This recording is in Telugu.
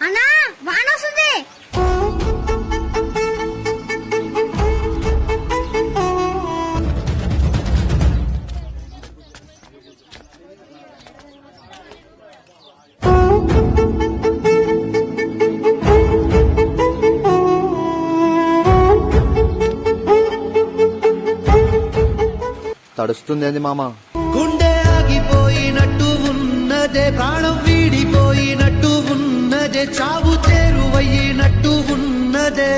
అన్నా వాన వస్తుంది. తడుస్తుంది ఏంది మామ? గుండె ఆగిపోయినట్టు ఉన్నదే, ప్రాణం వీడిపోయినట్టు ఉన్నదే, చావు చేరువయ్యినట్టు ఉన్నదే.